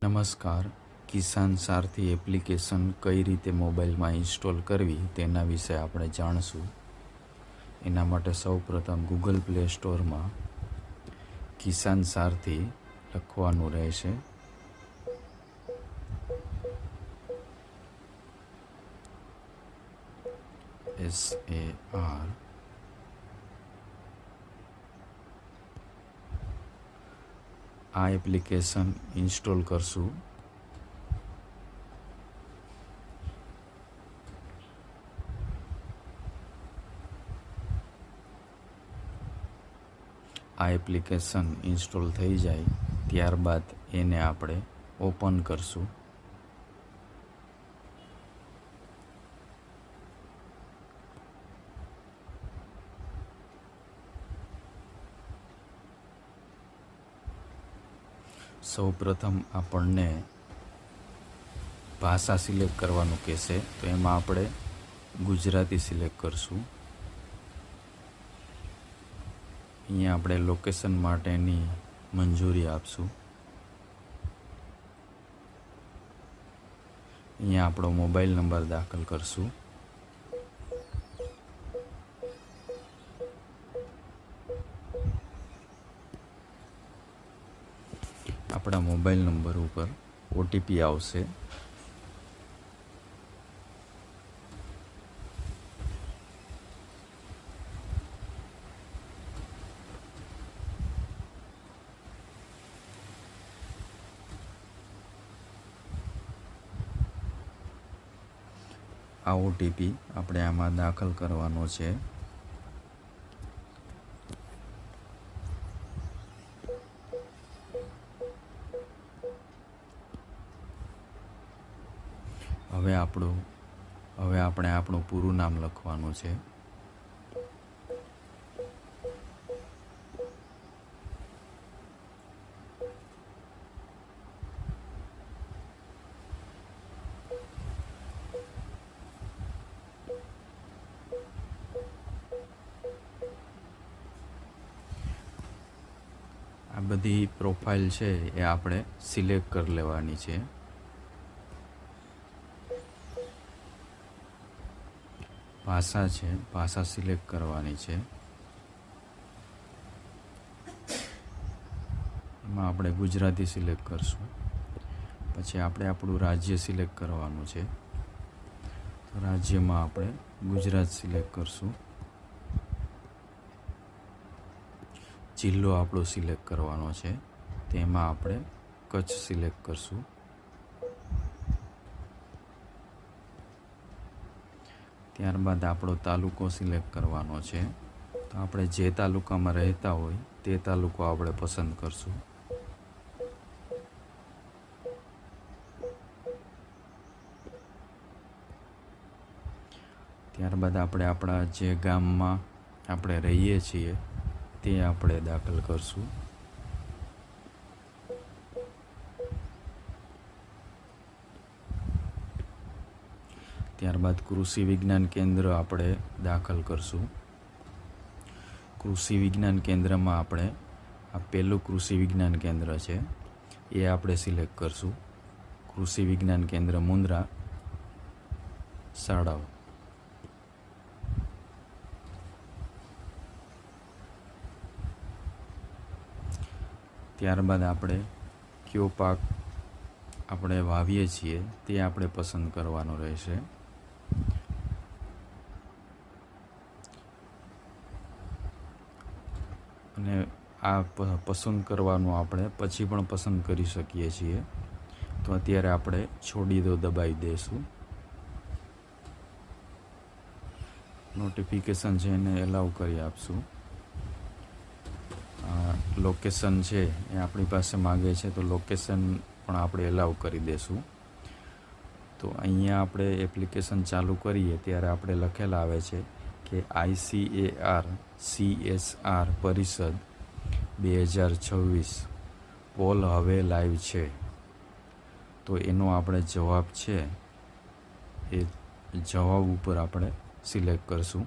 નમસ્કાર. કિસાન સારથી એપ્લિકેશન કઈ રીતે મોબાઈલમાં ઇન્સ્ટોલ કરવી તેના વિશે આપણે જાણશું. એના માટે સૌપ્રથમ ગૂગલ પ્લે સ્ટોરમાં કિસાન સારથી લખવાનું રહેશે. SAR આ એપ્લિકેશન ઇન્સ્ટોલ કરશું. આ એપ્લિકેશન ઇન્સ્ટોલ થઈ જાય ત્યારબાદ એને આપણે ઓપન કરશું. સૌપ્રથમ આપણને ભાષા સિલેક્ટ કરવાનું કહેશે, તો એમાં આપણે ગુજરાતી સિલેક્ટ કરશું. અહીંયા આપણે લોકેશન માટેની મંજૂરી આપશું. અહીંયા આપણો મોબાઈલ નંબર દાખલ કરશું. આપણા મોબાઈલ નંબર ઉપર OTP આવશે. આ OTP આપણે આમાં દાખલ કરવાનો છે. હવે આપણે આપણું પૂરું નામ લખવાનું છે. આ બધી પ્રોફાઇલ છે એ આપણે સિલેક્ટ કરી લેવાની છે. ભાષા છે, ભાષા સિલેક્ટ કરવાની છે. એમાં આપણે ગુજરાતી સિલેક્ટ કરશું. પછી આપણે આપણું રાજ્ય સિલેક્ટ કરવાનું છે. તો રાજ્યમાં આપણે ગુજરાત સિલેક્ટ કરશું. જિલ્લો આપણો સિલેક્ટ કરવાનો છે, તેમાં આપણે કચ્છ સિલેક્ટ કરશું. ત્યારબાદ આપણો તાલુકો સિલેક્ટ કરવાનો છે. તો આપણે જે તાલુકામાં રહેતા હોય તે તાલુકો આપણે પસંદ કરશું. ત્યારબાદ આપણે આપણા જે ગામમાં આપણે રહીએ છીએ તે આપણે દાખલ કરશું. ત્યારબાદ કૃષિ વિજ્ઞાન કેન્દ્ર આપણે દાખલ કરશું. કૃષિ વિજ્ઞાન કેન્દ્રમાં આપણે આ પહેલું કૃષિ વિજ્ઞાન કેન્દ્ર છે એ આપણે સિલેક્ટ કરશું. કૃષિ વિજ્ઞાન કેન્દ્ર મુન્દ્રા શાળાઓ. ત્યારબાદ આપણે કયો પાક આપણે વાવીએ છીએ તે આપણે પસંદ કરવાનો રહેશે. અને આ પસંદ કરવાનું આપણે પછી પણ પસંદ કરી શકીએ છીએ. તો અત્યારે આપણે છોડી દો દબાવી દઈશું. નોટિફિકેશન છે એને એલાઉ કરી આપશું. લોકેશન છે એ આપણી પાસે માગે છે, તો લોકેશન પણ આપણે એલાઉ કરી દઈશું. તો અહીંયા આપણે એપ્લિકેશન ચાલુ કરીએ ત્યારે આપણે લખેલા આવે છે કે ICAR CSR પરિષદ 2026 પોલ હવે લાઈવ છે. તો એનો આપણે જવાબ છે એ જવાબ ઉપર આપણે સિલેક્ટ કરશું.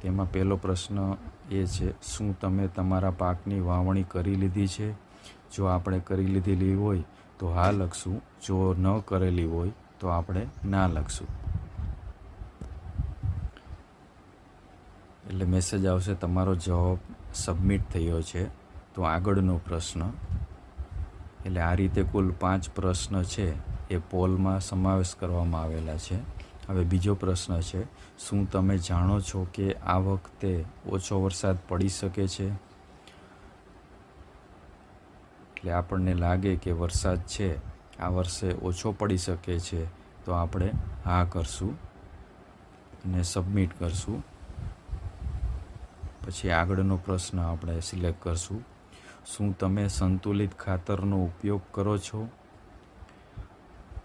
તેમાં પહેલો પ્રશ્ન એ છે, શું તમે તમારા પાકની વાવણી કરી લીધી છે? જો આપણે કરી લીધેલી હોય તો તો હા લખશું, જો ન કરેલી હોય તો આપણે ના લખશું. એટલે મેસેજ આવશે તમારો જવાબ સબમિટ થયો છે. તો આગળનો પ્રશ્ન, એટલે આ રીતે કુલ 5 પ્રશ્ન છે એ પોલમાં સમાવેશ કરવામાં આવેલા છે. હવે બીજો પ્રશ્ન છે, શું તમે જાણો છો કે આ વખતે ઓછો વરસાદ પડી શકે છે? એટલે આપણને લાગે કે વરસાદ છે આ વર્ષે ઓછો પડી શકે છે, તો આપણે હા કરશું અને સબમિટ કરશું. પછી આગળનો પ્રશ્ન આપણે સિલેક્ટ કરશું, શું તમે સંતુલિત ખાતરનો ઉપયોગ કરો છો?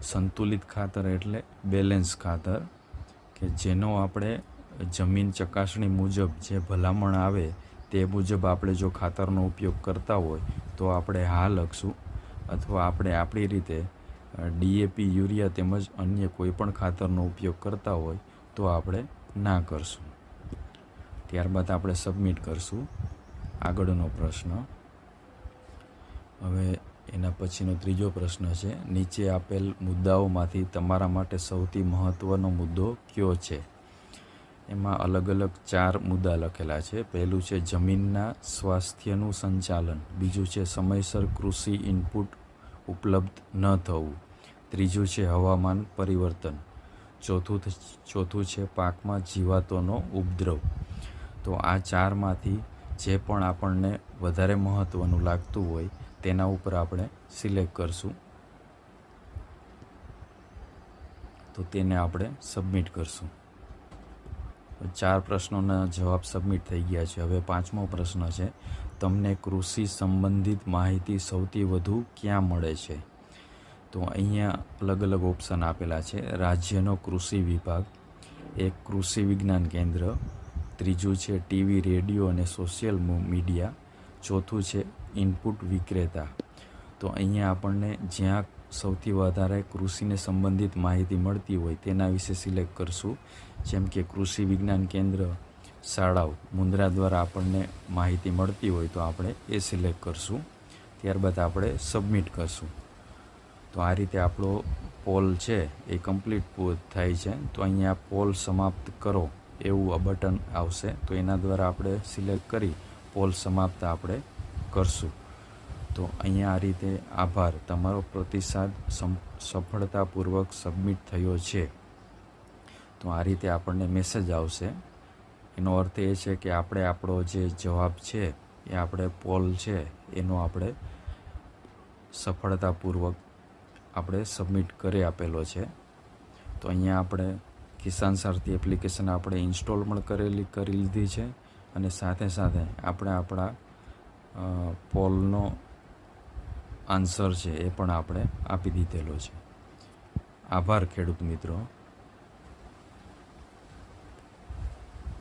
સંતુલિત ખાતર એટલે બેલેન્સ ખાતર, કે જેનો આપણે જમીન ચકાસણી મુજબ જે ભલામણ આવે તે મુજબ આપણે જો ખાતરનો ઉપયોગ કરતા હોય તો આપણે હા લખશું, અથવા આપણે આપણી રીતે DAP, યુરિયા તેમજ અન્ય કોઈ પણ ખાતરનો ઉપયોગ કરતા હોય તો આપણે ના કરશું. ત્યારબાદ આપણે સબમિટ કરશું. આગળનો પ્રશ્ન, હવે એના પછીનો ત્રીજો પ્રશ્ન છે, નીચે આપેલ મુદ્દાઓમાંથી તમારા માટે સૌથી મહત્ત્વનો મુદ્દો કયો છે? એમાં અલગ અલગ 4 મુદ્દા લખેલા છે. પહેલું છે જમીનના સ્વાસ્થ્યનું સંચાલન, બીજું છે સમયસર કૃષિ ઇનપુટ ઉપલબ્ધ ન થવું, ત્રીજું છે હવામાન પરિવર્તન, ચોથું છે પાકમાં જીવાતોનો ઉપદ્રવ. તો આ 4માંથી જે પણ આપણને વધારે મહત્ત્વનું લાગતું હોય તેના ઉપર આપણે સિલેક્ટ કરશું. તો તેને આપણે સબમિટ કરશું. 4 પ્રશ્નોના જવાબ સબમિટ થઈ ગયા છે. હવે 5મો પ્રશ્ન છે, તમને કૃષિ સંબંધિત માહિતી સૌથી વધુ ક્યાં મળે છે? તો અહીંયા અલગ અલગ ઓપ્શન આપેલા છે. રાજ્યનો કૃષિ વિભાગ, એક કૃષિ વિજ્ઞાન કેન્દ્ર, ત્રીજું છે ટીવી, રેડિયો અને સોશિયલ મીડિયા, ચોથું છે ઇનપુટ વિક્રેતા. તો અહીંયા આપણને જ્યાં સૌથી વધારે કૃષિને સંબંધિત માહિતી મળતી હોય તેના વિશે સિલેક્ટ કરશું. જેમ કે કૃષિ વિજ્ઞાન કેન્દ્ર, શાળાઓ, મુન્દ્રા દ્વારા આપણને માહિતી મળતી હોય તો આપણે એ સિલેક્ટ કરશું. ત્યારબાદ આપણે સબમિટ કરશું. તો આ રીતે આપણો પોલ છે એ કમ્પ્લીટ થાય છે. તો અહીંયા પોલ સમાપ્ત કરો એવું આ બટન આવશે, તો એના દ્વારા આપણે સિલેક્ટ કરી પોલ સમાપ્ત આપણે કરશું. તો અહીંયા આ રીતે આભાર, તમારો પ્રતિસાદ સફળતાપૂર્વક સબમિટ થયો છે. તો આ રીતે આપણને મેસેજ આવશે. એનો અર્થ એ છે કે આપણે આપણો જે જવાબ છે એ આપણે પોલ છે એનો આપણે સફળતાપૂર્વક આપણે સબમિટ કરી આપેલો છે. તો અહીંયા આપણે કિસાન સારથી એપ્લિકેશન આપણે ઇન્સ્ટોલ પણ કરી લીધી છે, અને સાથે સાથે આપણે આપણા પોલનો આન્સર છે એ પણ આપણે આપી દીધેલો છે. આભાર ખેડૂત મિત્રો.